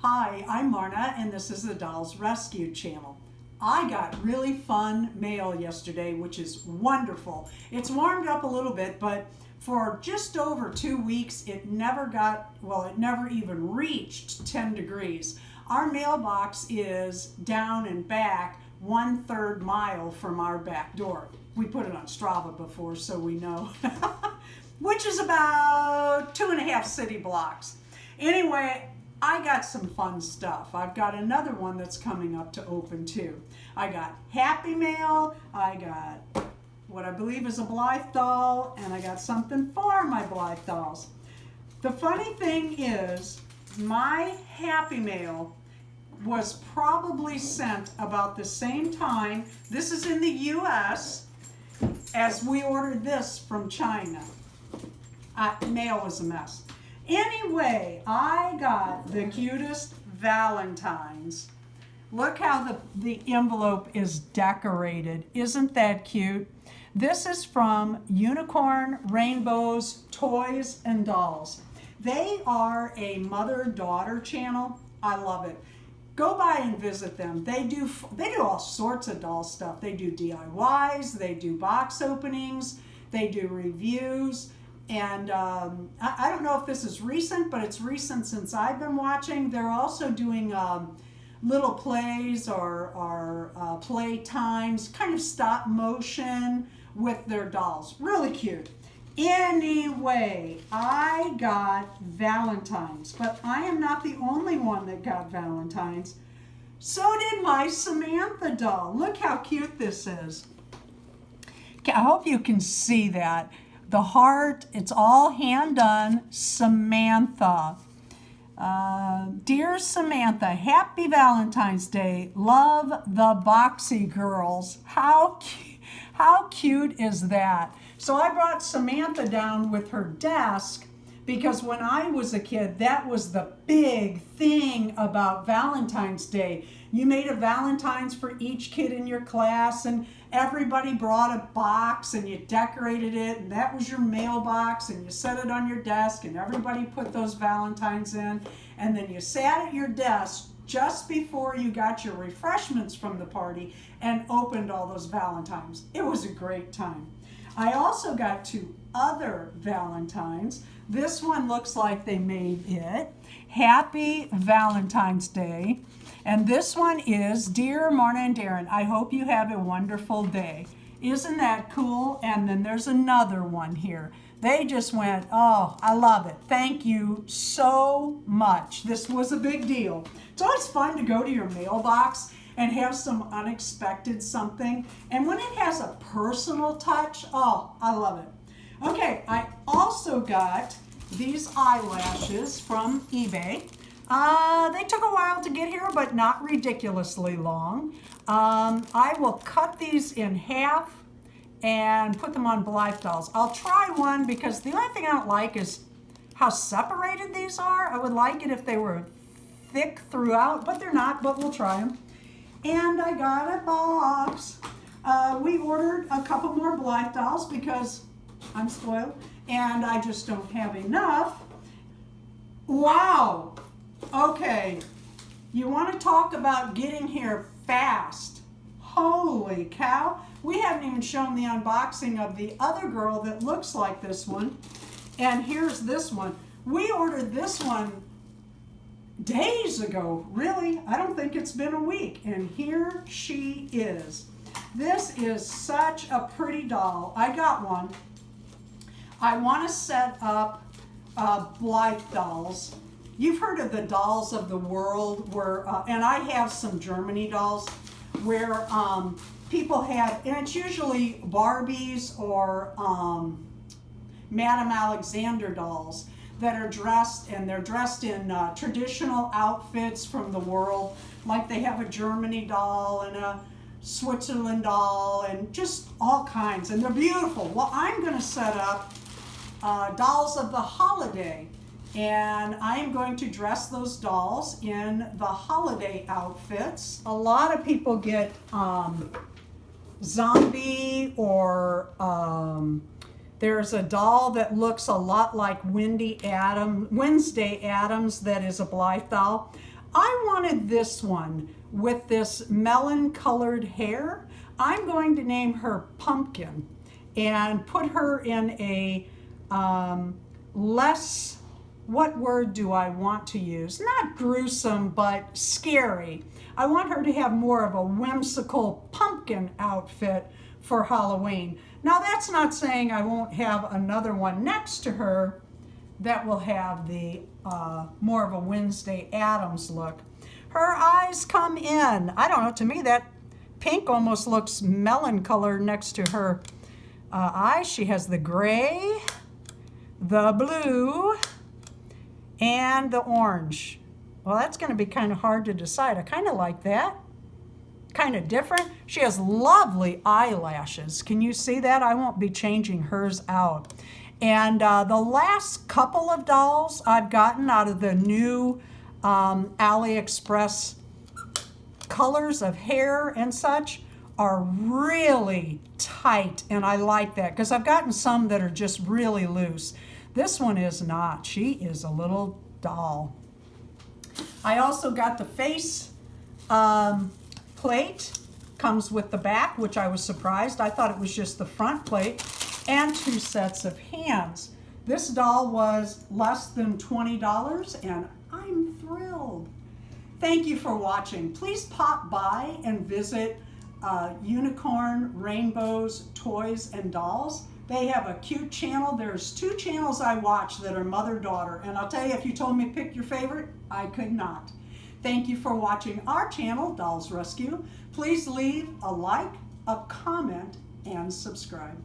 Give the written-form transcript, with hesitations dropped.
Hi, I'm Marna, and this is the Dolls Rescue channel. I got really fun mail yesterday, which is wonderful. It's warmed up a little bit, but for just over 2 weeks, it never even reached 10 degrees. Our mailbox is down and back 1/3 mile from our back door. We put it on Strava before, so we know, which is about 2.5 city blocks. Anyway, I got some fun stuff. I've got another one that's coming up to open too. I got Happy Mail, I got what I believe is a Blythe doll, and I got something for my Blythe dolls. The funny thing is, my Happy Mail was probably sent about the same time, this is in the US, as we ordered this from China. Mail was a mess. Anyway, I got the cutest Valentines. Look how the envelope is decorated. Isn't that cute? This is from Unicorn Rainbows Toys and Dolls. They are a mother-daughter channel. I love it. Go by and visit them. They do all sorts of doll stuff. They do DIYs, they do box openings, they do reviews. And I don't know if this is recent, but it's recent since I've been watching. They're also doing little plays or play times, kind of stop motion with their dolls. Really cute. Anyway, I got Valentines, but I am not the only one that got Valentines. So did my Samantha doll. Look how cute this is. I hope you can see that. The heart, it's all hand done. Samantha. Dear Samantha, happy Valentine's Day. Love the Boxy Girls. How cute is that? So I brought Samantha down with her desk because when I was a kid, that was the big thing about Valentine's Day. You made a Valentine's for each kid in your class, and everybody brought a box and you decorated it, and that was your mailbox, and you set it on your desk, and everybody put those Valentines in, and then you sat at your desk just before you got your refreshments from the party and opened all those Valentines. It was a great time. I also got 2 other Valentines. This one looks like they made it. Happy Valentine's Day. And this one is, Dear Marna and Darren, I hope you have a wonderful day. Isn't that cool? And then there's another one here. They just went, oh, I love it. Thank you so much. This was a big deal. It's always fun to go to your mailbox and have some unexpected something. And when it has a personal touch, oh, I love it. Okay, I also got these eyelashes from eBay. They took a while to get here, but not ridiculously long. I will cut these in half and put them on Blythe dolls. I'll try one because the only thing I don't like is how separated these are. I would like it if they were thick throughout, but they're not, but we'll try them. And I got a box. We ordered a couple more Blythe dolls because I'm spoiled and I just don't have enough. Wow. Okay, you want to talk about getting here fast. Holy cow. We haven't even shown the unboxing of the other girl that looks like this one. And here's this one. We ordered this one days ago. Really, I don't think it's been a week. And here she is. This is such a pretty doll. I got one. I want to set up Blythe dolls. You've heard of the dolls of the world where, and I have some Germany dolls where people have, and it's usually Barbies or Madame Alexander dolls that are dressed, and they're dressed in traditional outfits from the world, like they have a Germany doll and a Switzerland doll and just all kinds, and they're beautiful. Well, I'm going to set up dolls of the holiday. And I am going to dress those dolls in the holiday outfits. A lot of people get zombie or there's a doll that looks a lot like Wednesday Addams that is a Blythe doll. I wanted this one with this melon colored hair. I'm going to name her Pumpkin and put her in a less, what word do I want to use? Not gruesome, but scary. I want her to have more of a whimsical pumpkin outfit for Halloween. Now that's not saying I won't have another one next to her that will have the more of a Wednesday Addams look. Her eyes come in. I don't know, to me that pink almost looks melon color next to her eyes. She has the gray, the blue, and the orange. Well, that's going to be kind of hard to decide. I kind of like that. Kind of different. She has lovely eyelashes. Can you see that? I won't be changing hers out. And the last couple of dolls I've gotten out of the new AliExpress colors of hair and such are really tight, and I like that because I've gotten some that are just really loose. This one is not. She is a little doll. I also got the face plate. Comes with the back, which I was surprised. I thought it was just the front plate, and 2 sets of hands. This doll was less than $20, and I'm thrilled. Thank you for watching. Please pop by and visit Unicorn Rainbows Toys and Dolls. They have a cute channel. There's 2 channels I watch that are mother-daughter, and I'll tell you, if you told me pick your favorite, I could not. Thank you for watching our channel, Dolls Rescue. Please leave a like, a comment, and subscribe.